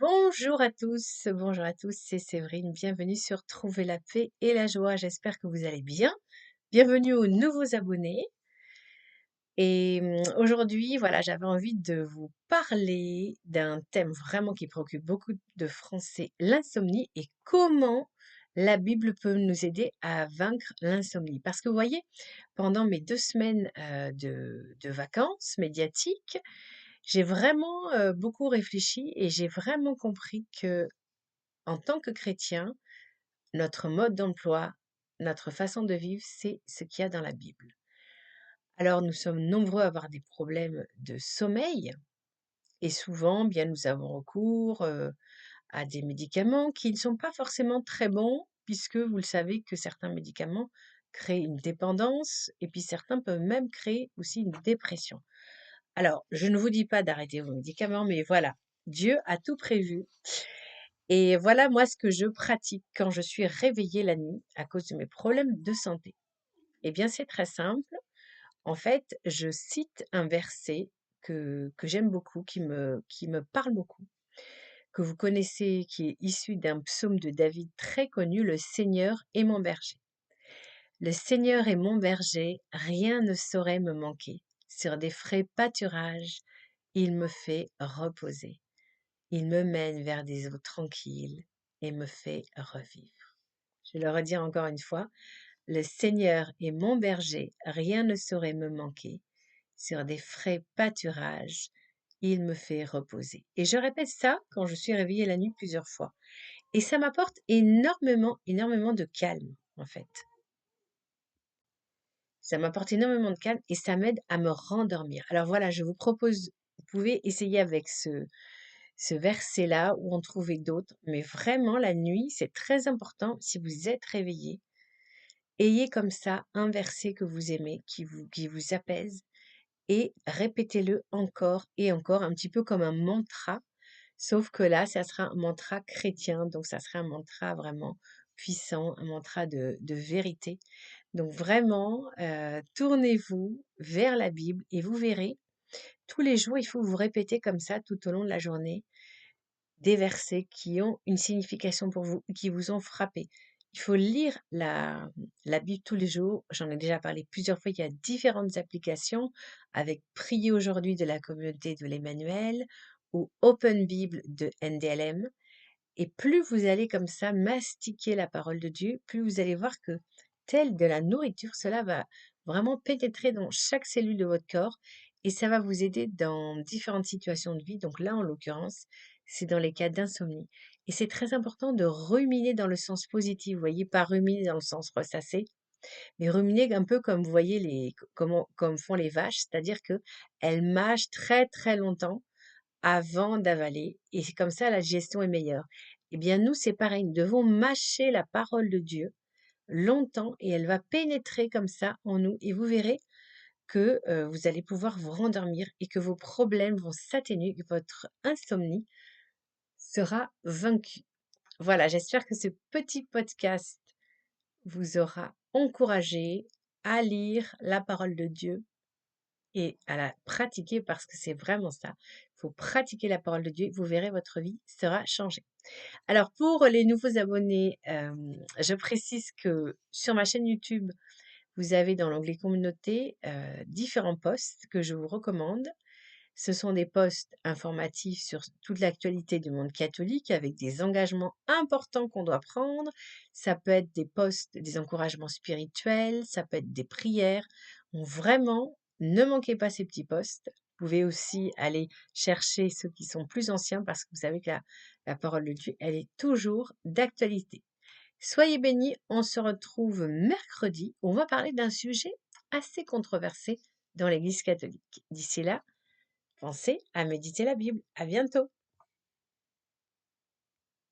Bonjour à tous, c'est Séverine. Bienvenue sur Trouver la paix et la joie. J'espère que vous allez bien. Bienvenue aux nouveaux abonnés. Et aujourd'hui, voilà, j'avais envie de vous parler d'un thème vraiment qui préoccupe beaucoup de Français, l'insomnie et comment la Bible peut nous aider à vaincre l'insomnie. Parce que vous voyez, pendant mes 2 semaines de vacances médiatiques, j'ai vraiment beaucoup réfléchi et j'ai vraiment compris que en tant que chrétien, notre mode d'emploi, notre façon de vivre, c'est ce qu'il y a dans la Bible. Alors, nous sommes nombreux à avoir des problèmes de sommeil et souvent, bien, nous avons recours à des médicaments qui ne sont pas forcément très bons, puisque vous le savez que certains médicaments créent une dépendance et puis certains peuvent même créer aussi une dépression. Alors, je ne vous dis pas d'arrêter vos médicaments, mais voilà, Dieu a tout prévu. Et voilà, moi, ce que je pratique quand je suis réveillée la nuit à cause de mes problèmes de santé. Eh bien, c'est très simple. En fait, je cite un verset que j'aime beaucoup, qui me parle beaucoup, que vous connaissez, qui est issu d'un psaume de David très connu, Le Seigneur est mon berger. Le Seigneur est mon berger, rien ne saurait me manquer. Sur des frais pâturages, il me fait reposer. Il me mène vers des eaux tranquilles et me fait revivre. Je le redis encore une fois. Le Seigneur est mon berger, rien ne saurait me manquer. Sur des frais pâturages, il me fait reposer. Et je répète ça quand je suis réveillée la nuit plusieurs fois. Et ça m'apporte énormément, énormément de calme, en fait. Ça m'apporte énormément de calme et ça m'aide à me rendormir. Alors voilà, je vous propose, vous pouvez essayer avec ce verset-là ou en trouver d'autres, mais vraiment la nuit, c'est très important si vous êtes réveillé. Ayez comme ça un verset que vous aimez, qui vous apaise et répétez-le encore et encore, un petit peu comme un mantra, sauf que là, ça sera un mantra chrétien, donc ça sera un mantra vraiment puissant, un mantra de vérité. Donc vraiment, tournez-vous vers la Bible et vous verrez, tous les jours, il faut vous répéter comme ça tout au long de la journée des versets qui ont une signification pour vous, qui vous ont frappé. Il faut lire la Bible tous les jours. J'en ai déjà parlé plusieurs fois. Il y a différentes applications avec Prier aujourd'hui de la communauté de l'Emmanuel ou Open Bible de NDLM. Et plus vous allez comme ça mastiquer la parole de Dieu, plus vous allez voir que tel de la nourriture, cela va vraiment pénétrer dans chaque cellule de votre corps et ça va vous aider dans différentes situations de vie. Donc là, en l'occurrence, c'est dans les cas d'insomnie. Et c'est très important de ruminer dans le sens positif, vous voyez, pas ruminer dans le sens ressasser, mais ruminer un peu comme vous voyez comme font les vaches, c'est-à-dire que elles mâchent très très longtemps avant d'avaler et c'est comme ça la digestion est meilleure. Eh bien nous, c'est pareil, nous devons mâcher la parole de Dieu longtemps et elle va pénétrer comme ça en nous et vous verrez que vous allez pouvoir vous rendormir et que vos problèmes vont s'atténuer, que votre insomnie sera vaincue. Voilà, j'espère que ce petit podcast vous aura encouragé à lire la parole de Dieu et à la pratiquer parce que c'est vraiment ça. Il faut pratiquer la parole de Dieu, vous verrez votre vie sera changée. Alors pour les nouveaux abonnés, je précise que sur ma chaîne YouTube, vous avez dans l'onglet communauté différents posts que je vous recommande. Ce sont des posts informatifs sur toute l'actualité du monde catholique avec des engagements importants qu'on doit prendre. Ça peut être des posts, des encouragements spirituels, ça peut être des prières. Donc vraiment, ne manquez pas ces petits posts. Vous pouvez aussi aller chercher ceux qui sont plus anciens parce que vous savez que la parole de Dieu, elle est toujours d'actualité. Soyez bénis, on se retrouve mercredi. On va parler d'un sujet assez controversé dans l'Église catholique. D'ici là, pensez à méditer la Bible. À bientôt!